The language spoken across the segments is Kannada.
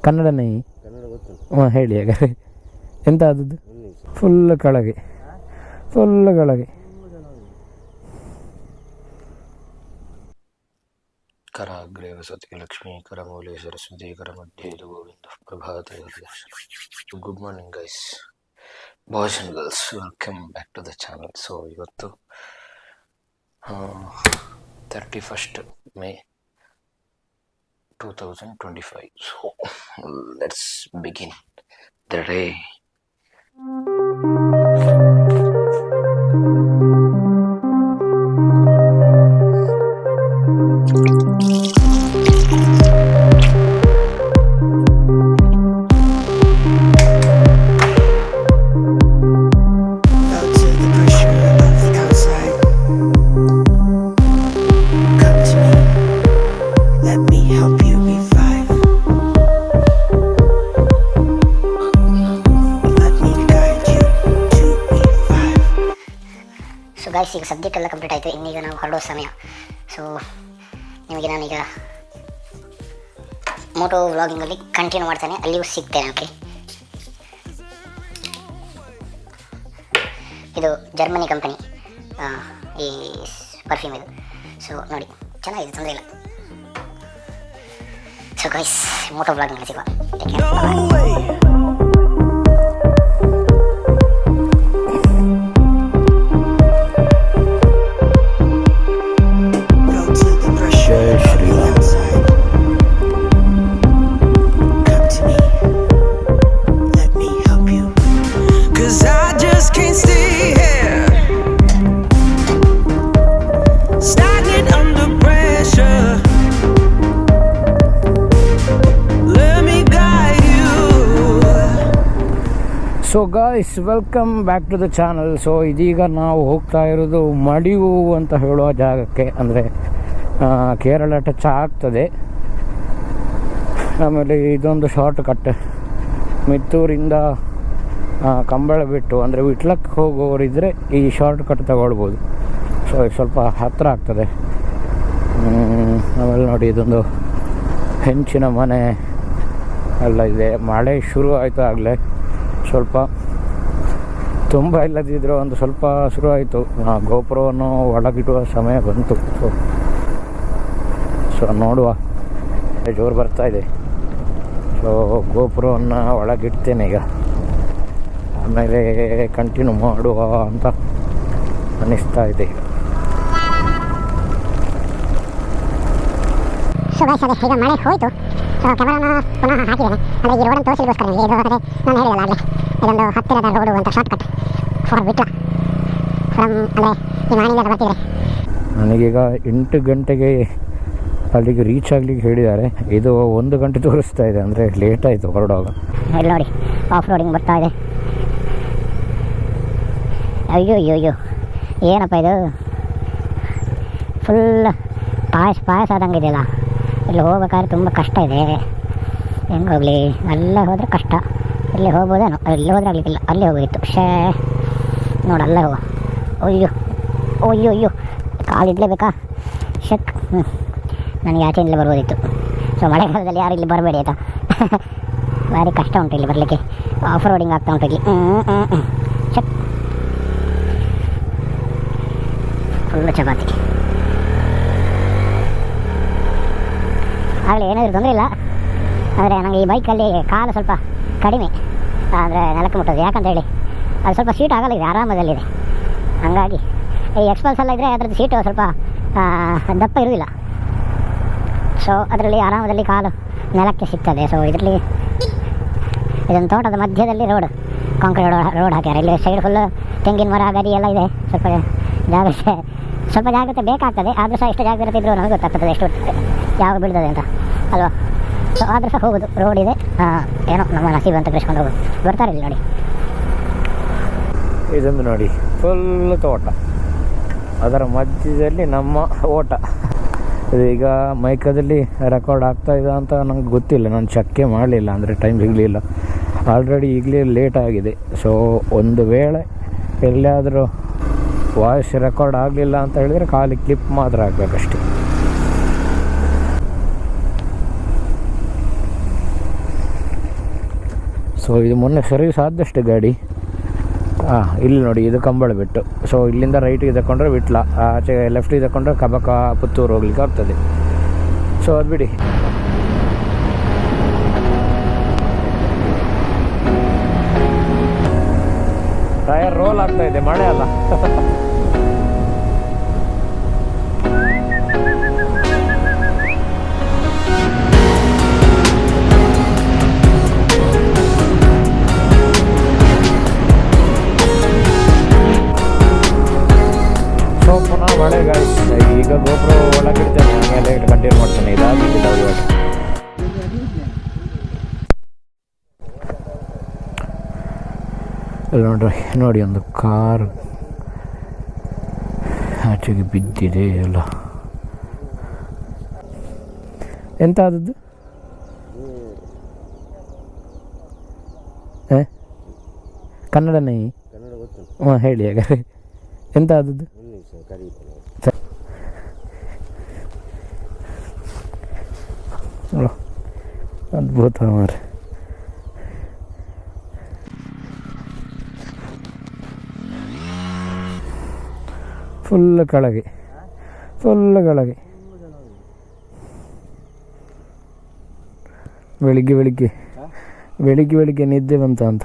ಕನ್ನಡನೇ ಹಾಂ ಹೇಳಿ ಹಾಗಾದ್ರೆ ಎಂತ ಆದದ್ದು? ಫುಲ್ ಕೆಳಗೆ ಕರಾಗ್ರೇ ವಸತಿ ಲಕ್ಷ್ಮೀ ಕರಮೂಲೆ ಸರಸ್ವತಿ ಕರ ಮಧ್ಯೆ ಗೋವಿಂದ ಪ್ರಭಾತ. Good morning guys, boys and girls, welcome back to the channel. So ಇವತ್ತು 31st May 2025. So let's begin the day. So guys, ಈಗ ಸಬ್ಜೆಕ್ಟ್ ಎಲ್ಲ ಕಂಪ್ಲೀಟ್ ಆಯಿತು. ಇನ್ನೀಗ ನಾವು ಹೊರಡೋ ಸಮಯ. ಸೊ ನಿಮಗೆ ನಾನೀಗ ಮೋಟೋ ವ್ಲಾಗಿಂಗಲ್ಲಿ ಕಂಟಿನ್ಯೂ ಮಾಡ್ತೇನೆ, ಅಲ್ಲಿಯೂ ಸಿಗ್ತೇನೆ. ಓಕೆ, ಇದು ಜರ್ಮನಿ ಕಂಪನಿ ಈ ಪರ್ಫ್ಯೂಮ್ ಇದು. ಸೊ ನೋಡಿ, ಚೆನ್ನಾಗಿದೆ, ತೊಂದರೆ ಇಲ್ಲ. ಸೊ ಗಾಯ್ಸ್, ಮೋಟೋ ವ್ಲಾಗಿಂಗಲ್ಲಿ ಸಿಗುವ. So guys, welcome back to the channel. So ಇದೀಗ ನಾವು ಹೋಗ್ತಾ ಇರೋದು ಮಡಿವು ಅಂತ ಹೇಳುವ ಜಾಗಕ್ಕೆ, ಅಂದರೆ ಕೇರಳ ಟಚ್ ಆಗ್ತದೆ. ಆಮೇಲೆ ಇದೊಂದು ಶಾರ್ಟ್ ಕಟ್, ಮಿತ್ತೂರಿಂದ ಕಂಬಳ ಬಿಟ್ಟು ಅಂದರೆ ವಿಟ್ಲಕ್ಕೆ ಹೋಗೋರಿದ್ದರೆ ಈ ಶಾರ್ಟ್ ಕಟ್ ತಗೊಳ್ಬೋದು. ಸೊ ಸ್ವಲ್ಪ ಹತ್ತಿರ ಆಗ್ತದೆ. ಆಮೇಲೆ ನೋಡಿ, ಇದೊಂದು ಹೆಂಚಿನ ಮನೆ ಎಲ್ಲ ಇದೆ. ಮಳೆ ಶುರು ಆಯಿತು ಆಗಲೇ, ಸ್ವಲ್ಪ ತುಂಬ ಇಲ್ಲದಿದ್ದರೂ ಒಂದು ಸ್ವಲ್ಪ ಶುರುವಾಯಿತು. ಗೋಪುರವನ್ನು ಒಳಗಿಡುವ ಸಮಯ ಬಂತು. ಸೊ ನೋಡುವ, ಜೋರು ಬರ್ತಾ ಇದೆ. ಸೊ ಗೋಪುರವನ್ನು ಒಳಗಿಡ್ತೇನೆ ಈಗ, ಆಮೇಲೆ ಕಂಟಿನ್ಯೂ ಮಾಡುವ ಅಂತ ಅನ್ನಿಸ್ತಾ ಇದೆ ಈಗ. ಸೊ ಗಾಯ್ಸ್, ಅದೇ ಈಗ ಮಳೆ ಹೋಯಿತು. ಸೊ ಕ್ಯಾಮರಾನ ಪುನಃ ಹಾಕಿದ್ದೇನೆ, ಅಂದರೆ ಈ ರೋಡನ್ನು ತೋರಿಸಲಿಗೋಸ್ಕರ. ಇದು ಅಂದರೆ ನಾನು ಹೇಳಿದಲ್ಲ ಆಗಲೇ, ಇದೊಂದು ಹತ್ತಿರದ ರೋಡು ಅಂತ short cut for Vitla from, ಅಂದರೆ ಈ ಮಾನಿಂದ ಬರ್ತಿದ್ರೆ. ನನಗೀಗ 8 ಗಂಟೆಗೆ ಅಲ್ಲಿಗೆ ರೀಚ್ ಆಗಲಿಕ್ಕೆ ಹೇಳಿದ್ದಾರೆ. ಇದು 1 ಗಂಟೆ ತೋರಿಸ್ತಾ ಇದೆ, ಅಂದರೆ ಲೇಟ್ ಆಯಿತು ಹೊರಡುವಾಗ. ಇಲ್ಲಿ ನೋಡಿ, ಆಫ್ ರೋಡಿಂಗ್ ಬರ್ತಾ ಇದೆ. ಅಯ್ಯೋ ಅಯ್ಯೋ ಅಯ್ಯೋ, ಏನಪ್ಪ ಇದು, ಫುಲ್ ಪಾಯಸ ಆದಂಗೆ ಇದೆಯಲ್ಲ. ಇಲ್ಲಿ ಹೋಗ್ಬೇಕಾದ್ರೆ ತುಂಬ ಕಷ್ಟ ಇದೆ. ಹೆಂಗೆ ಹೋಗಲಿ, ಅಲ್ಲೇ ಹೋದರೆ ಕಷ್ಟ, ಇಲ್ಲಿ ಹೋಗ್ಬೋದೇನೋ. ಇಲ್ಲಿ ಹೋದ್ರೆ ಆಗಲಿಕ್ಕಿಲ್ಲ, ಅಲ್ಲಿ ಹೋಗೋದಿತ್ತು. ನೋಡು, ಅಲ್ಲೇ ಹೋಗ. ಅಯ್ಯೋ ಅಯ್ಯೋ ಅಯ್ಯೋ, ಕಾಲಿಡಲೇಬೇಕಾ? ಶಕ್. ನನಗೆ ಆಚೆಯಿಂದಲೇ ಬರ್ಬೋದಿತ್ತು. ಸೊ ಮಳೆಗಾಲದಲ್ಲಿ ಯಾರು ಇಲ್ಲಿ ಬರಬೇಡಿ ಆಯಿತಾ. ಭಾರಿ ಕಷ್ಟ ಉಂಟು ಇಲ್ಲಿ ಬರಲಿಕ್ಕೆ, ಆಫ್ ರೋಡಿಂಗ್ ಆಗ್ತಾ ಉಂಟು ಇಲ್ಲಿ. ಶಕ್, ಫುಲ್ಲು ಚಪಾತಿ. ಆಗಲೇ ಏನಾದರೂ ತೊಂದರೆ ಇಲ್ಲ, ಆದರೆ ನನಗೆ ಈ ಬೈಕಲ್ಲಿ ಕಾಲು ಸ್ವಲ್ಪ ಕಡಿಮೆ, ಅಂದರೆ ನೆಲಕ್ಕೆ ಮುಟ್ಟೋದು. ಯಾಕಂತ ಹೇಳಿ ಅದು ಸ್ವಲ್ಪ ಸೀಟ್ ಆಗಲ್ಲ, ಇದೆ ಆರಾಮದಲ್ಲಿದೆ. ಹಾಗಾಗಿ ಈ ಎಕ್ಸ್ಪಲ್ಸ್ ಎಲ್ಲ ಇದ್ದರೆ ಅದರದ್ದು ಸೀಟು ಸ್ವಲ್ಪ ದಪ್ಪ ಇರೋದಿಲ್ಲ. ಸೊ ಅದರಲ್ಲಿ ಆರಾಮದಲ್ಲಿ ಕಾಲು ನೆಲಕ್ಕೆ ಸಿಗ್ತದೆ. ಸೊ ಇದರಲ್ಲಿ ಇದೊಂದು ತೋಟದ ಮಧ್ಯದಲ್ಲಿ ಕಾಂಕ್ರೀಟ್ ರೋಡ್ ಹಾಕ್ಯಾರೆ. ಇಲ್ಲಿ ಸೈಡ್ ಫುಲ್ಲು ತೆಂಗಿನ ಮರ, ಗರಿ ಎಲ್ಲ ಇದೆ. ಸ್ವಲ್ಪ ಜಾಗ್ರತೆ ಬೇಕಾಗ್ತದೆ. ಆದರೂ ಸಹ ಎಷ್ಟು ಜಾಗ್ರತೆ ಇದ್ದರೂ ನಮಗೆ ಗೊತ್ತಾಗ್ತದೆ ಎಷ್ಟು ಯಾವಾಗ ಬೀಳ್ತದೆ ಅಂತ ಅಲ್ವಾ. ಸೊ ಆದರೂ ಸಹ ಹೋಗೋದು, ರೋಡ್ ಇದೆ. ಏನೋ ನಮ್ಮ ನಸೀಬು ಅಂತ ಬೆಳೆಸ್ಕೊಂಡು ಹೋಗೋದು. ಬರ್ತಾರೆ ಇಲ್ಲಿ ನೋಡಿ, ಇದೊಂದು ನೋಡಿ, ಫುಲ್ ತೋಟ, ಅದರ ಮಧ್ಯದಲ್ಲಿ ನಮ್ಮ ಓಟ. ಈಗ ಮೈಕದಲ್ಲಿ ರೆಕಾರ್ಡ್ ಆಗ್ತಾ ಇದೆ ಅಂತ ನನಗೆ ಗೊತ್ತಿಲ್ಲ, ನಾನು ಚೆಕ್ಕೆ ಮಾಡಲಿಲ್ಲ, ಅಂದರೆ ಟೈಮ್ ಸಿಗಲಿಲ್ಲ. ಆಲ್ರೆಡಿ ಈಗಲೇ ಲೇಟ್ ಆಗಿದೆ. ಸೊ ಒಂದು ವೇಳೆ ಎಲ್ಲಿಯಾದರೂ ವಾಯ್ಸ್ ರೆಕಾರ್ಡ್ ಆಗಲಿಲ್ಲ ಅಂತ ಹೇಳಿದರೆ ಖಾಲಿ ಕ್ಲಿಪ್ ಮಾತ್ರ ಆಗಬೇಕಷ್ಟೆ. ಸೊ ಇದು ಮೊನ್ನೆ ಸರ್ವಿಸ್ ಆದಷ್ಟು ಗಾಡಿ. ಇಲ್ಲಿ ನೋಡಿ, ಇದು ಕಂಬಳಬೆಟ್ಟು. ಸೊ ಇಲ್ಲಿಂದ ರೈಟಿಗೆ ತಗೊಂಡ್ರೆ ವಿಟ್ಲ, ಆಚೆ ಲೆಫ್ಟಿಗೆ ತಗೊಂಡ್ರೆ ಕಬಕ, ಪುತ್ತೂರು ಹೋಗ್ಲಿಕ್ಕೆ ಆಗ್ತದೆ. ಸೊ ಅದು ಬಿಡಿ. ಟೈರ್ ರೋಲ್ ಆಗ್ತಾ ಇದೆ, ಮಳೆ ಅಲ್ಲ. ಸೊ ಪುನಃ ಮಳೆ ಗಾಯ್ಸ್. ಈಗ ಗೋಪುರ ಒಳಗಿಡ್ತೇನೆ, ಆಮೇಲೆ ಕಂಟಿನ್ಯೂ ಮಾಡ್ತೇನೆ. ಇದಾಗಿದ್ದಿಲ್ಲ ಇವಾಗ. ಇಲ್ಲಿ ನೋಡಿ ಒಂದು ಕಾರ್ ಆಚೆಗೆ ಬಿದ್ದಿದೆ ಎಲ್ಲ. ಎಂತ ಆದದ್ದು? ಕನ್ನಡನೇ? ಹಾಂ ಹೇಳಿ ಹಾಗಾದ್ರೆ, ಎಂತ ಆದದ್ದು? ಅದ್ಭುತ ಮಾರೆ. ಫುಲ್ ಕೆಳಗೆ. ಬೆಳಿಗ್ಗೆ ನಿದ್ದೆ ಬಂತ ಅಂತ.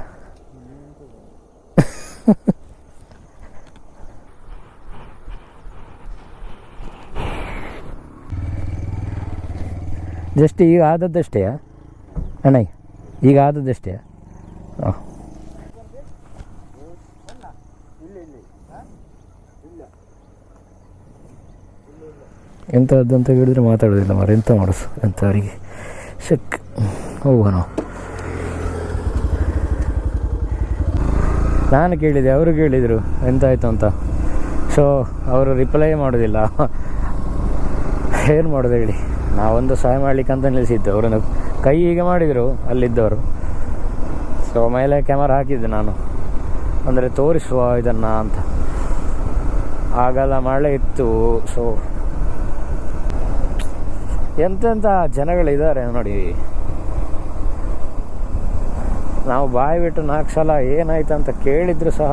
ಜಸ್ಟ್ ಈಗ ಆದದ್ದಷ್ಟೇ ಅಣ್ಣ, ಈಗ ಆದದ್ದಷ್ಟೇ. ಹಾಂ, ಎಂಥದ್ದು ಅಂತ ಹೇಳಿದ್ರೆ ಮಾತಾಡೋದಿಲ್ಲ ಮಾರೆ. ಎಂಥ ಮಾಡಿಸು ಎಂಥವರಿಗೆ ಶಕ್. ಹೋಗುವ ನಾವು. ನಾನು ಕೇಳಿದೆ, ಅವರು ಕೇಳಿದರು ಎಂತಾಯಿತು ಅಂತ. ಸೊ ಅವರು ರಿಪ್ಲೈ ಮಾಡೋದಿಲ್ಲ. ಏನು ಮಾಡೋದು ಹೇಳಿ. ನಾವೊಂದು ಸಹಾಯ ಮಾಡಲಿಕ್ಕೆ ಅಂತ ನಿಲ್ಲಿಸಿದ್ದು, ಅವರನ್ನು ಕೈ ಹೀಗೆ ಮಾಡಿದರು ಅಲ್ಲಿದ್ದವರು. ಸೊ ಮೇಲೆ ಕ್ಯಾಮರಾ ಹಾಕಿದ್ದೆ ನಾನು, ಅಂದರೆ ತೋರಿಸುವ ಇದನ್ನು ಅಂತ. ಆಗೆಲ್ಲ ಮಳೆ ಇತ್ತು. ಸೊ ಎಂತೆಂಥ ಜನಗಳಿದ್ದಾರೆ ನೋಡಿ. ನಾವು ಬಾಯಿ ಬಿಟ್ಟು 4 ಸಲ ಏನಾಯ್ತು ಅಂತ ಕೇಳಿದ್ರು ಸಹ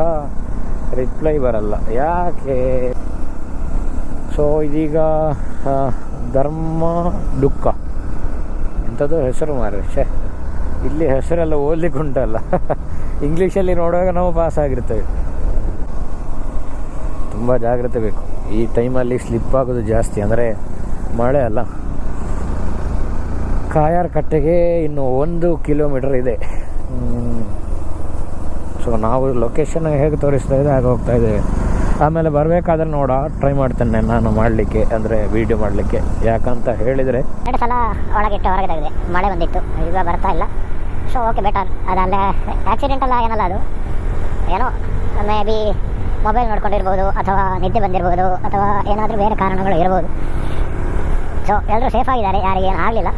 ರಿಪ್ಲೈ ಬರಲ್ಲ, ಯಾಕೆ? ಸೊ ಇದೀಗ ಧರ್ಮ ಡುಕ್ಕ ಎಂಥದ್ದು ಹೆಸರು ಮಾರೆ. ಇಲ್ಲಿ ಹೆಸರೆಲ್ಲ ಓದ್ಲಿಕ್ಕೆ ಉಂಟಲ್ಲ. ಇಂಗ್ಲೀಷಲ್ಲಿ ನೋಡುವಾಗ ನಾವು ಪಾಸ್ ಆಗಿರ್ತೇವೆ. ತುಂಬ ಜಾಗ್ರತೆ ಬೇಕು ಈ ಟೈಮಲ್ಲಿ. ಸ್ಲಿಪ್ ಆಗೋದು ಜಾಸ್ತಿ, ಅಂದರೆ ಮಳೆ ಅಲ್ಲ. ಕಾಯಾರ್ ಕಟ್ಟೆಗೆ ಇನ್ನು 1 ಕಿಲೋಮೀಟರ್ ಇದೆ. ಸೊ ನಾವು ಲೊಕೇಶನ್ ಹೇಗೆ ತೋರಿಸ್ತಾ ಇದೆ ಹಾಗೆ ಹೋಗ್ತಾ ಇದ್ದೇವೆ. ಆಮೇಲೆ ಬರಬೇಕಾದ್ರೆ ಟ್ರೈ ಮಾಡ್ತೇನೆ ನಾನು ಮಾಡಲಿಕ್ಕೆ, ಅಂದರೆ ವೀಡಿಯೋ ಮಾಡಲಿಕ್ಕೆ. ಯಾಕಂತ ಹೇಳಿದರೆ 2 ಸಲ ಒಳಗಿಟ್ಟು ಹೊರಗೆ ತೆಗೆದೆ, ಮಳೆ ಬಂದಿತ್ತು, ಈಗ ಬರ್ತಾ ಇಲ್ಲ. So okay, better. ಅದಲ್ಲೇ ಆಕ್ಸಿಡೆಂಟ್ ಅಲ್ಲ ಏನಲ್ಲ, ಅದು ಏನೋ ಮೇ ಬಿ ಮೊಬೈಲ್ ನೋಡ್ಕೊಂಡಿರ್ಬೋದು, ಅಥವಾ ನಿದ್ದೆ ಬಂದಿರ್ಬೋದು, ಅಥವಾ ಏನಾದರೂ ಬೇರೆ ಕಾರಣಗಳು ಇರ್ಬೋದು. ಸೊ ಎಲ್ಲರೂ ಸೇಫ್ ಆಗಿದ್ದಾರೆ, ಯಾರಿಗೇನು ಆಗಲಿಲ್ಲ.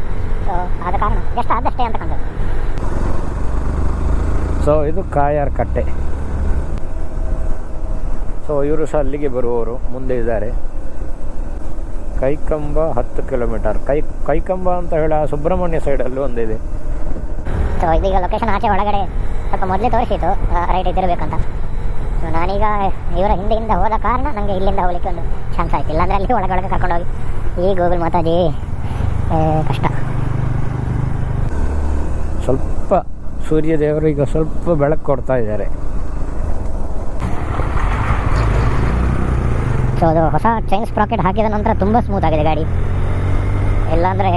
ಸೊ ಆದ ಕಾರಣ ಜಸ್ಟ್ ಆದಷ್ಟೇ ಅಂತ ಕಾಣ್ತದೆ. ಸೊ ಇದು ಕಾಯಾರ್ ಕಟ್ಟೆ. ಸೊ ಇವರು ಸಹ ಅಲ್ಲಿಗೆ ಬರುವವರು, ಮುಂದೆ ಇದ್ದಾರೆ. ಕೈಕಂಬ 10 ಕಿಲೋಮೀಟರ್. ಕೈಕಂಬ ಅಂತ ಹೇಳಿ ಸುಬ್ರಹ್ಮಣ್ಯ ಸೈಡಲ್ಲೂ ಒಂದಿದೆ. ಸೊ ಇದೀಗ ಲೊಕೇಶನ್ ಆಚೆ ಒಳಗಡೆ ಸ್ವಲ್ಪ ಮೊದಲೇ ತೋರಿಸಿತ್ತು ರೈಟ್ ಇದ್ದಿರಬೇಕಂತ. ಸೊ ನಾನೀಗ ಇವರ ಹಿಂದೆ ಹೋದ ಕಾರಣ ನನಗೆ ಇಲ್ಲಿಂದ ಹೋಗ್ಲಿಕ್ಕೆ ಒಂದು ಚಾನ್ಸ್ ಆಯ್ತು. ಇಲ್ಲಾಂದರೆ ಅಲ್ಲಿ ಒಳಗಡೆ ಕರ್ಕೊಂಡೋಗಿ ಈ ಗೂಗಲ್ ಮಾತಾಡಿ ಕಷ್ಟ. ಸ್ವಲ್ಪ ಸೂರ್ಯ ದೇವರು ಈಗ ಸ್ವಲ್ಪ ಬೆಳಕು ಕೊಡ್ತಾ ಇದ್ದಾರೆ. ಸೊ ಅದು ಹೊಸ ಚೈನ್ ಸ್ಪ್ರಾಕೆಟ್ ಹಾಕಿದ ನಂತರ ತುಂಬ ಸ್ಮೂತ್ ಆಗಿದೆ ಗಾಡಿ. ಇಲ್ಲಾಂದರೆ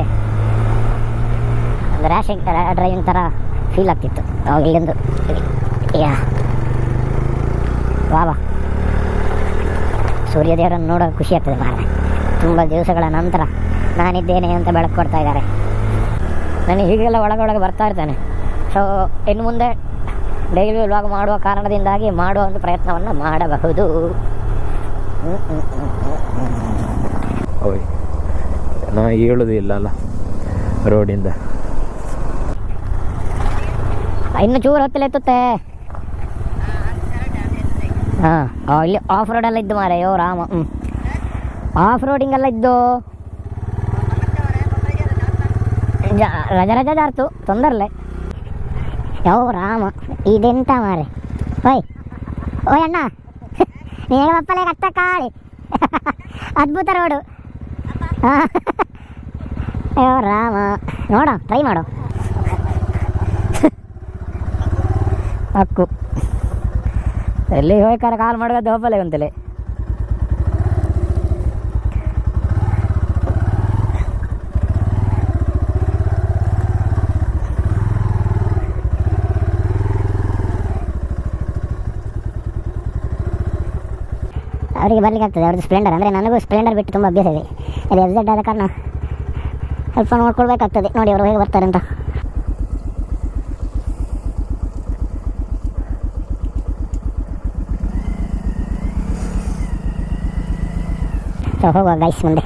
ಒಂದು ರ್ಯಾಶಿಂಗ್ ಡ್ರೈವಿಂಗ್ ಥರ ಫೀಲ್ ಆಗ್ತಿತ್ತು ಅವಾಗ ಇಲ್ಲಿಂದು. ವಾ ಸೂರ್ಯ ದೇವರನ್ನು ನೋಡೋ ಖುಷಿ ಆಗ್ತದೆ ಮಾರೆ. ತುಂಬ ದಿವಸಗಳ ನಂತರ ನಾನಿದ್ದೇನೆ ಅಂತ ಬೆಳಕು ಕೊಡ್ತಾ ಇದ್ದಾರೆ. ನಾನು ಹೀಗೆಲ್ಲ ಒಳಗೊಳಗೆ ಬರ್ತಾ ಇರ್ತೇನೆ. ಸೊ ಇನ್ನು ಮುಂದೆ ಡೈಲಿ ವ್ಲಾಗ್ ಮಾಡುವ ಕಾರಣದಿಂದಾಗಿ ಮಾಡುವ ಒಂದು ಪ್ರಯತ್ನವನ್ನು ಮಾಡಬಹುದು. ಓಯ್, ನಾ ಹೇಳೋದು ಇಲ್ಲ ಅಲ್ಲ ರೋಡಿಂದ. ಇನ್ನು ಚೂರು ಹೊತ್ತಲ್ಲಿ ಎತ್ತುತ್ತೆ. ಹಾಂ, ಇಲ್ಲಿ ಆಫ್ ರೋಡೆಲ್ಲ ಇದ್ದು ಮಾರೆ. ಯೋ ರಾಮ, ಆಫ್ ರೋಡಿಂಗೆಲ್ಲ ಇದ್ದು ರಜಾ ಜಾರ್ತು ತೊಂದರಲೆ. ಯಾವ ರಾಮ ಇದೆಂತ ಮಾರೆ. ಓಯ್ ಓಯ್ ಅಣ್ಣ ನೀನು ಬಪ್ಪಲೆ ಕಷ್ಟ ಕಾಳಿ ಅದ್ಭುತ ರೋಡು. ಅಯ್ಯೋ ರಾಮ, ನೋಡೋ ಟ್ರೈ ಮಾಡು. ಅಕ್ಕು ಎಲ್ಲಿ ಹೋಯ್ಕಾರ ಕಾಲ್ ಮಾಡೋದು ಹೋಗಲ್ಲ ಅಂತಲೇ. ಅವರಿಗೆ ಬರ್ಲಿಕ್ಕೆ ಆಗ್ತದೆ, ಅವ್ರದ್ದು ಸ್ಪ್ಲೆಂಡರ್. ಅಂದರೆ ನನಗೂ ಸ್ಪ್ಲೆಂಡರ್ ಬಿಟ್ಟು ತುಂಬ ಅಭ್ಯಾಸ ಇದೆ. ಅದು ಎಫ್ಝೆಡ್ ಆದ ಕಾರಣ ಸ್ವಲ್ಪ ನೋಡ್ಕೊಳ್ಬೇಕಾಗ್ತದೆ. ನೋಡಿ ಅವರು ಹೇಗೆ ಬರ್ತಾರೆ ಅಂತ. ಸೊ ಹೋಗುವ ಗೈಸ್ ಮುಂದೆ.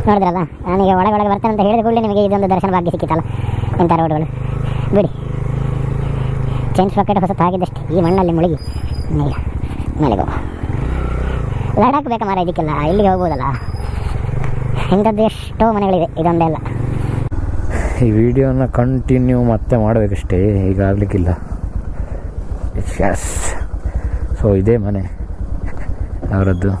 ನೋಡಿದ್ರಲ್ಲ, ನಾನೀಗ ಒಳಗೆ ಬರ್ತೇನೆ ಅಂತ ಹೇಳಿದ ಕೂಡಲೇ ನಿಮಗೆ ಇದೊಂದು ದರ್ಶನ ಭಾಗ್ಯ ಸಿಕ್ಕಿತ್ತಲ್ಲ. ಇಂಥ ರೋಡ್ಗಳು ಬಿಡಿ. ಚೇಂಜ್ ಪಾಕೆಟ್ ಹೊಸ ಆಗಿದ್ದಷ್ಟೇ ಈ ಮಣ್ಣಲ್ಲಿ ಮುಳುಗಿ ಮೇಲೆ ಹೋಗುವ. ಲಡಾಖ್ ಬೇಕಾ ಮಾರ ಇದಕ್ಕೆಲ್ಲ, ಇಲ್ಲಿಗೆ ಹೋಗ್ಬೋದಲ್ಲ. ಇಂಥದ್ದು ಎಷ್ಟೋ ಮನೆಗಳಿದೆ, ಇದೊಂದೇ ಅಲ್ಲ. ಈ ವಿಡಿಯೋನ ಕಂಟಿನ್ಯೂ ಮತ್ತೆ ಮಾಡಬೇಕಷ್ಟೇ, ಈಗ ಆಗಲಿಕ್ಕಿಲ್ಲ. ಎಸ್, ಸೊ ಇದೇ ಮನೆ ಅವರದ್ದು.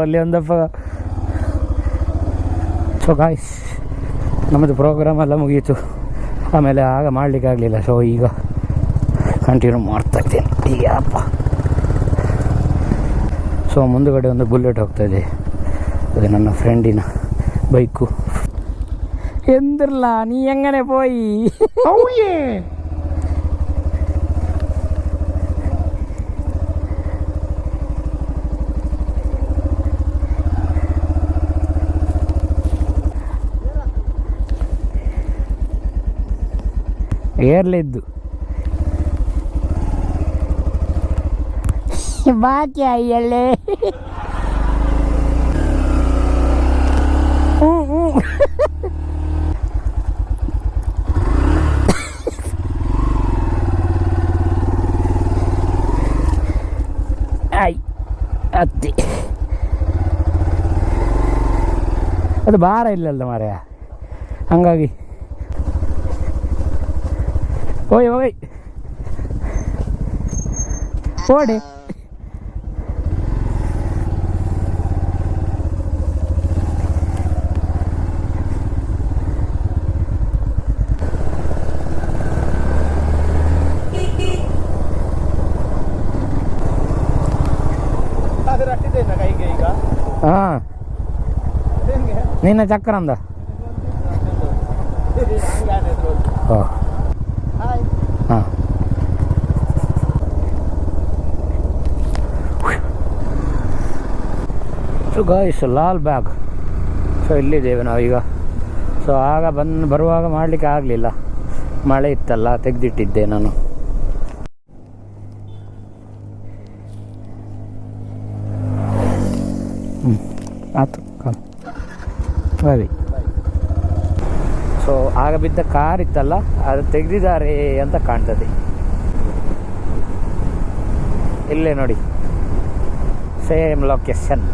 ಅಲ್ಲಿ ಒಂದಪ್ಪ. ಸೊ ಗಾಯ್ಸ್, ನಮ್ಮದು ಪ್ರೋಗ್ರಾಮ್ ಎಲ್ಲ ಮುಗೀತು. ಆಮೇಲೆ ಆಗ ಮಾಡಲಿಕ್ಕೆ ಆಗಲಿಲ್ಲ. ಸೊ ಈಗ ಕಂಟಿನ್ಯೂ ಮಾಡ್ತಾಯಿದ್ದೇನೆ ಈಗ ಅಪ್ಪ. ಸೊ ಮುಂದುಗಡೆ ಒಂದು ಬುಲೆಟ್ ಹೋಗ್ತಾಯಿದೆ, ಅದು ನನ್ನ ಫ್ರೆಂಡಿನ ಬೈಕು. ಎಂದಿರಲ್ಲ ನೀ ಹೆಂಗನೆ ಪೋಯಿ. ಏರ್ಲಿದ್ದು ಬಾಕಿ ಅಯ್ಯಲ್ಲೇ. ಆಯ್ ಅತ್ತಿ ಅದು ಭಾರ ಇಲ್ಲಲ್ಲ ಮಾರ್ಯ, ಹಂಗಾಗಿ ಓಯ್ ಓಯ್ ಓಡಿ. ಹಾಂ, ನಿನ್ನ ಚಕ್ರ ಅಂದ. ಓ ಹಾಂ, so guys Lal Bagh. So ಇಲ್ಲಿದ್ದೇವೆ ನಾವೀಗ. ಸೊ ಆಗ ಬರುವಾಗ ಮಾಡಲಿಕ್ಕೆ ಆಗಲಿಲ್ಲ, ಮಳೆ ಇತ್ತಲ್ಲ, ತೆಗೆದಿಟ್ಟಿದ್ದೆ ನಾನು. ಆಯ್ತು ಬಾಯ್. ಸೊ ಆಗ ಬಿದ್ದ ಕಾರ್ ಇತ್ತಲ್ಲ, ಅದು ತೆಗೆದಿದ್ದಾರೆ ಅಂತ ಕಾಣ್ತದೆ. ಇಲ್ಲೇ ನೋಡಿ, ಸೇಮ್ ಲೊಕೇಶನ್.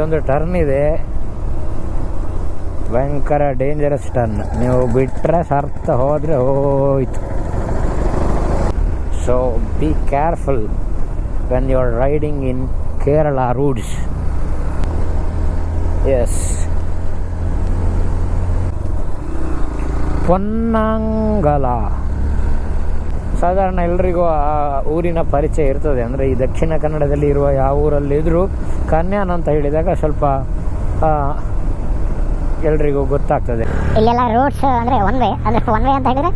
ಒಂದು ಟರ್ನ್ ಇದೆ, ಭಯಂಕರ ಡೇಂಜರಸ್ ಟರ್ನ್. ನೀವು ಬಿಟ್ಟರೆ ಸರ್ತ ಹೋದರೆ ಹೋಯ್ತು. So be careful when you are riding in Kerala routes. Yes, Ponnangala ಸಾಧಾರಣ ಎಲ್ರಿಗೂ ಆ ಊರಿನ ಪರಿಚಯ ಇರ್ತದೆ. ಅಂದರೆ ಈ ದಕ್ಷಿಣ ಕನ್ನಡದಲ್ಲಿ ಇರುವ ಯಾವ ಊರಲ್ಲಿದ್ದರೂ ಕನ್ಯಾನ್ ಅಂತ ಹೇಳಿದಾಗ ಸ್ವಲ್ಪ ಎಲ್ರಿಗೂ ಗೊತ್ತಾಗ್ತದೆ. ಇಲ್ಲೆಲ್ಲ ರೋಡ್ಸ್ ಅಂದರೆ ಒನ್ ವೇ, ಅಂದರೆ ಒನ್ ವೇ ಅಂತ ಹೇಳಿದರೆ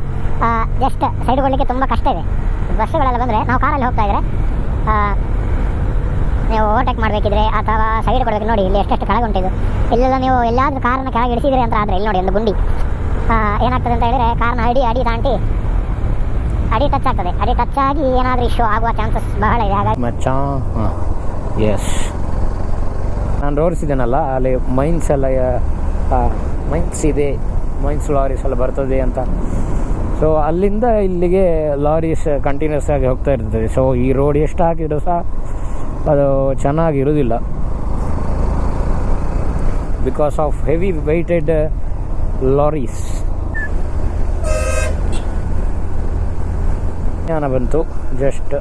ಜಸ್ಟ್ ಸೈಡ್ ಕೊಡಲಿಕ್ಕೆ ತುಂಬ ಕಷ್ಟ ಇದೆ. ಬಸ್ಸುಗಳೆಲ್ಲ ಬಂದರೆ, ನಾವು ಕಾರಲ್ಲಿ ಹೋಗ್ತಾ ಇದ್ದರೆ ನೀವು ಓವರ್ಟೇಕ್ ಮಾಡಬೇಕಿದ್ರೆ ಅಥವಾ ಸೈಡ್ ಕೊಡಬೇಕು. ನೋಡಿ ಇಲ್ಲಿ ಎಷ್ಟೆಷ್ಟು ಕೆಳಗೆ ಉಂಟಿದ್ದು. ಇಲ್ಲೆಲ್ಲ ನೀವು ಎಲ್ಲಾದರೂ ಕಾರನ್ನು ಕೆಳಗೆ ಇಳಿಸಿದ್ರೆ ಅಂತ ಆದರೆ ಇಲ್ಲಿ ನೋಡಿ ಒಂದು ಗುಂಡಿ. ಏನಾಗ್ತದೆ ಅಂತ ಹೇಳಿದರೆ ಕಾರ್ನ ಅಡಿ ತಾಂಟಿ ಅಡಿ ಟಚ್ ಆಗ್ತದೆ. ಅಡಿ ಟಚ್ ಆಗಿ ಏನಾದರೂ ಇಶ್ಯೂ ಆಗುವ ಚಾನ್ಸಸ್ ಬಹಳ ಇದೆ. ಹಾಗಾಗಿ ಮಚ್ಚಾ ಎಸ್, ನಾನು ರೋಡ್ಸಿದ್ದೇನಲ್ಲ, ಅಲ್ಲಿ ಮೈನ್ಸ್ ಎಲ್ಲ ಮೈನ್ಸ್ ಇದೆ, ಮೈನ್ಸ್ ಲಾರೀಸ್ ಎಲ್ಲ ಬರ್ತದೆ ಅಂತ. ಸೊ ಅಲ್ಲಿಂದ ಇಲ್ಲಿಗೆ ಲಾರೀಸ್ ಕಂಟಿನ್ಯೂಸ್ ಆಗಿ ಹೋಗ್ತಾ ಇರ್ತದೆ. ಸೊ ಈ ರೋಡ್ ಎಷ್ಟು ಹಾಕಿದ್ರು ಸಹ ಅದು ಚೆನ್ನಾಗಿರೋದಿಲ್ಲ, because of heavy weighted lorries. ಜ್ಞಾನ ಬಂತು ಜಸ್ಟ್,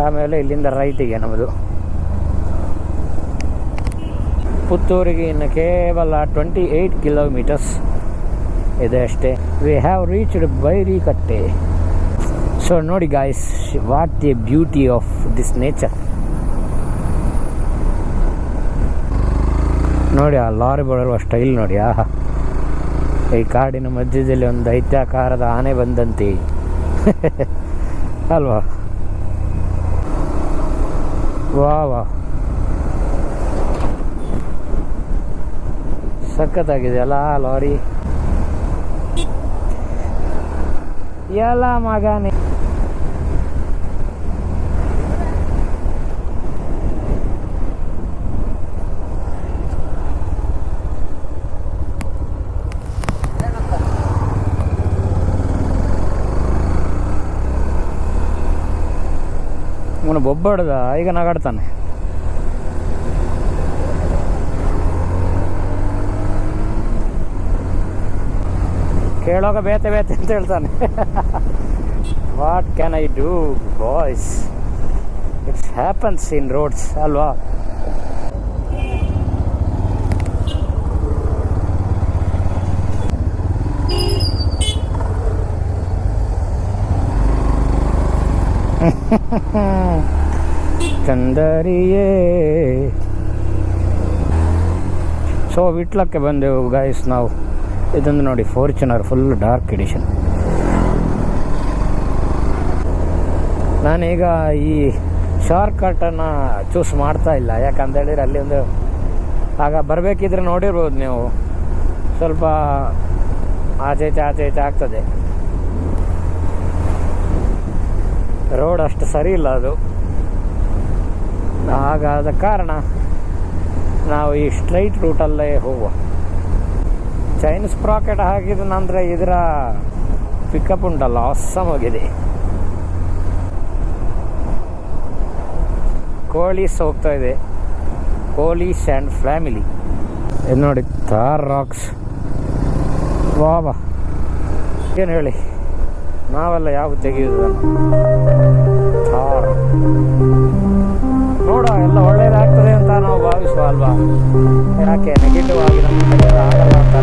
ಆಮೇಲೆ ಇಲ್ಲಿಂದ ರೈಟಿಗೆ ನಮ್ಮದು. ಪುತ್ತೂರಿಗೆ ಇನ್ನು ಕೇವಲ 28 ಕಿಲೋಮೀಟರ್ಸ್ ಇದೆ ಅಷ್ಟೇ. We have reached Byrikatte. So ನೋಡಿ guys, what the beauty of this nature. ನೋಡಿ ಆ ಲಾರಿ ಬರುವ ಸ್ಟೈಲ್ ನೋಡಿ. ಆಹಾ, ಈ ಕಾಡಿನ ಮಧ್ಯದಲ್ಲಿ ಒಂದು ದೈತ್ಯಾಕಾರದ ಆನೆ ಬಂದಂತೆ ಅಲ್ವಾ? ವಾ ವಾ, ಸಖತ್ತಾಗಿದೆ ಅಲ್ಲ ಲಾರಿ. ಎಲ್ಲ ಮಗನೇ ಇವನು ಬೊಬ್ಬಡ್ದ ಈಗ ನಗಾಡ್ತಾನೆ. ಕೇಳೋಗ ಬೇತೆ ಬೇತೆ ಅಂತ ಹೇಳ್ತಾನೆ. What can I do boys, it's happens in roads ಅಲ್ವಾ? ಚಂದರಿಯೇ. ಸೊ ವಿಟ್ಲಕ್ಕೆ ಬಂದೆವು ಗಾಯ್ಸ್ ನಾವು. ಇದೊಂದು ನೋಡಿ ಫಾರ್ಚುನರ್, ಫುಲ್ ಡಾರ್ಕ್ ಎಡಿಷನ್. ನಾನೀಗ ಈ ಶಾರ್ಟ್ ಕಟ್ಟನ್ನು ಚೂಸ್ ಮಾಡ್ತಾ ಇಲ್ಲ, ಯಾಕಂತೇಳಿದ್ರೆ ಅಲ್ಲಿ ಒಂದು ಆಗ ಬರಬೇಕಿದ್ರೆ ನೋಡಿರ್ಬೋದು ನೀವು, ಸ್ವಲ್ಪ ಆಚೆ ಈಚೆ ಆಗ್ತದೆ. ರೋಡ್ ಅಷ್ಟು ಸರಿ ಇಲ್ಲ ಅದು. ಹಾಗಾದ ಕಾರಣ ನಾವು ಈ ಸ್ಟ್ರೈಟ್ ರೂಟಲ್ಲೇ ಹೋಗುವ. ಚೈನೀಸ್ ಪ್ರಾಕೆಟ್ ಹಾಕಿದ ನಂತರ ಇದರ ಪಿಕಪ್ ಉಂಟಲ್ಲ, ಆಸಮ್ ಆಗಿದೆ. ಕೋಲೀಸ್ ಹೋಗ್ತಾ ಇದೆ, ಕೋಲೀಸ್ ಆ್ಯಂಡ್ ಫ್ಯಾಮಿಲಿ. ಇದು ನೋಡಿ ಥಾರ್ ರಾಕ್ಸ್. ವಾ, ಏನು ಹೇಳಿ, ನಾವೆಲ್ಲ ಯಾವ ತೆಗೆಯುವುದು ಥಾರ್. ನೋಡ, ಎಲ್ಲ ಒಳ್ಳೇದಾಗ್ತದೆ ಅಂತ ನಾವು ಭಾವಿಸುವ ಅಲ್ವಾ? ಯಾಕೆ ನೆಗೆಟಿವ್ ಆಗಿ ನಮ್ಗೆ ಆಗಲ್ಲ ಅಂತ